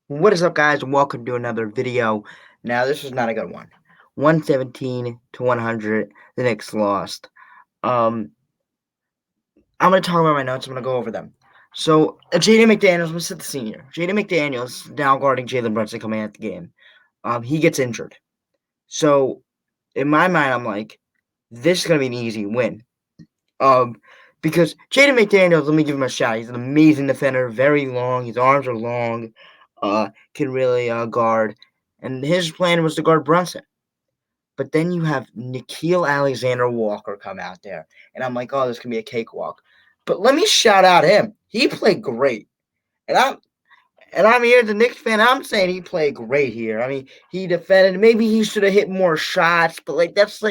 What is up, guys, and welcome to another video. Now, this is not a good one. 117 to 100, the Knicks lost. I'm going to talk about my notes. I'm going to go over them. So, Jaden McDaniels was the senior. Jaden McDaniels now guarding Jalen Brunson coming at the game. He gets injured. So, in my mind, I'm like, this is going to be an easy win. Because Jaden McDaniels, let me give him a shout. He's an amazing defender, very long. His arms are long. Can really guard. And his plan was to guard Brunson. But then you have Nikhil Alexander Walker come out there. And I'm like, oh, this can be a cakewalk. But let me shout out him. He played great. And I'm here as a Knicks fan. I'm saying he played great here. I mean, he defended. Maybe he should have hit more shots, but that's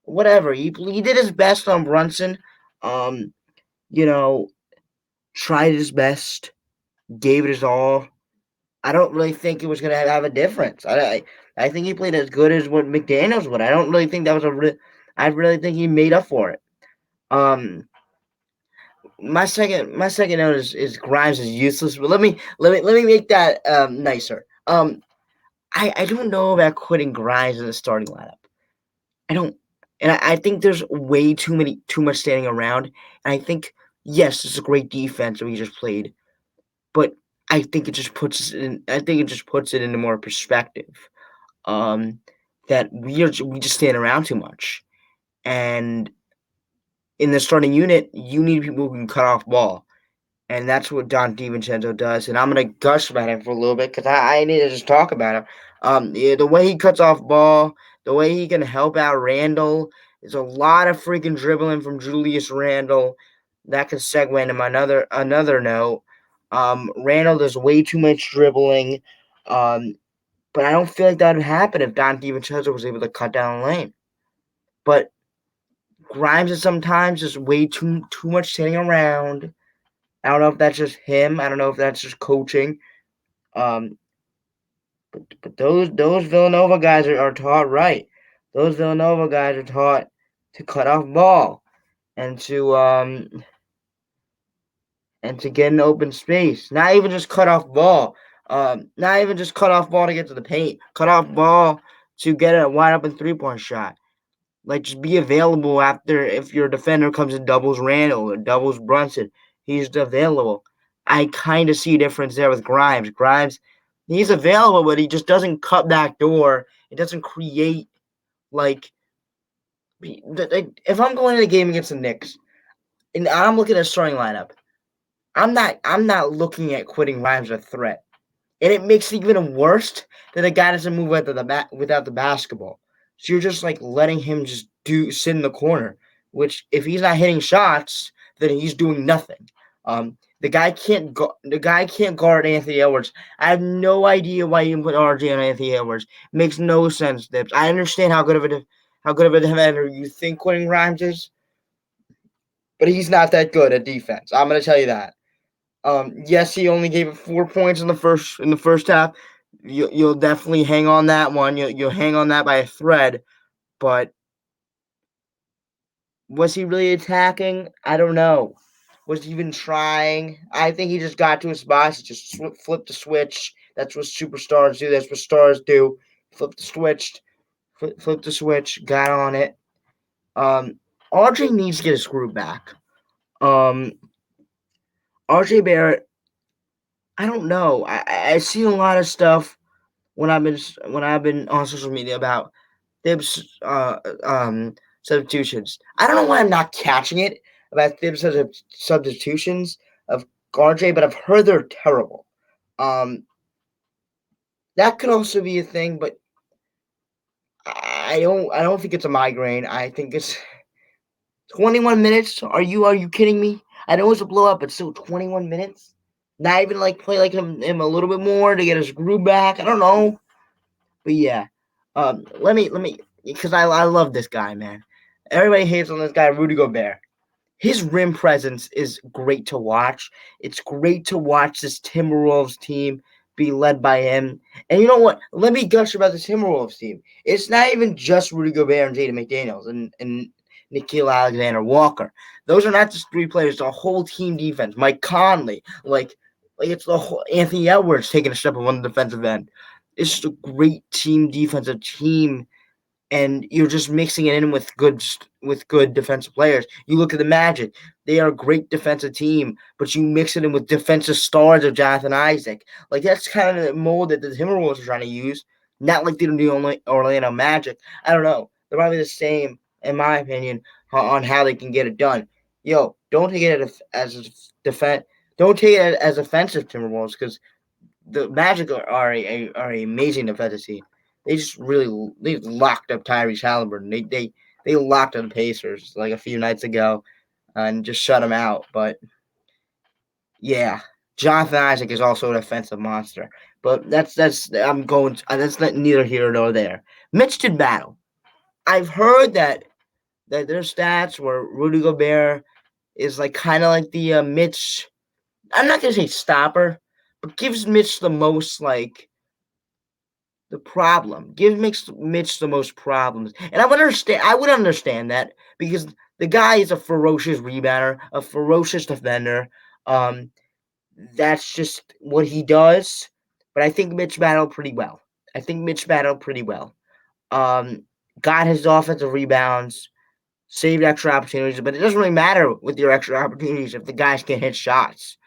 whatever. He did his best on Brunson. Um, you know, tried his best, gave it his all. I don't really think it was going to have a difference. I think he played as good as what McDaniels would. I don't really think that was I really think he made up for it. Um, my second note is Grimes is useless. But let me make that nicer. I don't know about quitting Grimes in the starting lineup. I don't, and I think there's too much standing around. And I think yes, it's a great defense that we just played, but I think it just puts it in. I think it just puts it into more perspective. Um, that we just stand around too much, and in the starting unit, you need people who can cut off ball, and that's what Don DiVincenzo does. And I'm gonna gush about him for a little bit because I need to just talk about him. Yeah, the way he cuts off ball, the way he can help out Randall. There's a lot of freaking dribbling from Julius Randall. That can segue into my another note. Randall does way too much dribbling. But I don't feel like that would happen if Don DiVincenzo was able to cut down the lane. But Grimes is sometimes just way too much standing around. I don't know if that's just him. I don't know if that's just coaching. Um, but those Villanova guys are taught right. Those Villanova guys are taught to cut off ball and to get an open space. Not even just cut off ball. Not even just cut off ball to get to the paint. Cut off ball to get a wide open 3-point shot. Like, just be available after if your defender comes and doubles Randall or doubles Brunson. He's available. I kind of see a difference there with Grimes. Grimes, he's available, but he just doesn't cut back door. It doesn't create, like, if I'm going to the game against the Knicks and I'm looking at a starting lineup, I'm not looking at quitting Grimes a threat. And it makes it even worse that a guy doesn't move without the basketball. So you're just like letting him just sit in the corner, which if he's not hitting shots, then he's doing nothing. The guy can't guard Anthony Edwards. I have no idea why you put RJ on Anthony Edwards. It makes no sense, Dips. I understand how good of a defender you think Quentin Grimes is, but he's not that good at defense. I'm gonna tell you that. Yes, he only gave it 4 points in the first half. You'll definitely hang on that one. You'll hang on that by a thread. But was he really attacking? I don't know. Was he even trying? I think he just got to his spots. He just flipped the switch. That's what superstars do. That's what stars do. Flip the switch. Got on it. RJ needs to get his groove back. RJ Barrett, I don't know. I see a lot of stuff when I've been on social media about Thibs substitutions. I don't know why I'm not catching it about Thibs substitutions of RJ, but I've heard they're terrible. That could also be a thing, but I don't think it's a migraine. I think it's 21 minutes. Are you kidding me? I know it's a blow up, but still 21 minutes. Not even like play like him a little bit more to get his groove back. I don't know. But yeah, let me, because I love this guy, man. Everybody hates on this guy, Rudy Gobert. His rim presence is great to watch. It's great to watch this Timberwolves team be led by him. And you know what? Let me gush about this Timberwolves team. It's not even just Rudy Gobert and Jaden McDaniels and Nikhil Alexander Walker. Those are not just three players. It's a whole team defense. Mike Conley, like Like it's the whole Anthony Edwards taking a step on the defensive end. It's just a great team defensive team, and you're just mixing it in with good defensive players. You look at the Magic; they are a great defensive team, but you mix it in with defensive stars of Jonathan Isaac. Like that's kind of the mold that the Timberwolves are trying to use. Not like they do only Orlando Magic. I don't know. They're probably the same, in my opinion, on how they can get it done. Yo, don't take it as a defense. Don't take it as offensive Timberwolves because the Magic are a amazing defensive team. They locked up Tyrese Halliburton. They locked up the Pacers like a few nights ago and just shut them out. But yeah, Jonathan Isaac is also an offensive monster. But that's not neither here nor there. Mitch did battle. I've heard that their stats where Rudy Gobert is like kind of like the Mitch. I'm not gonna say stopper, but gives Mitch the most like the problem. Give Mitch the most problems. And I would understand that because the guy is a ferocious rebounder, a ferocious defender. Um, that's just what he does. But I think Mitch battled pretty well. I think Mitch battled pretty well. Um, got his offensive rebounds, saved extra opportunities, but it doesn't really matter with your extra opportunities if the guys can hit shots.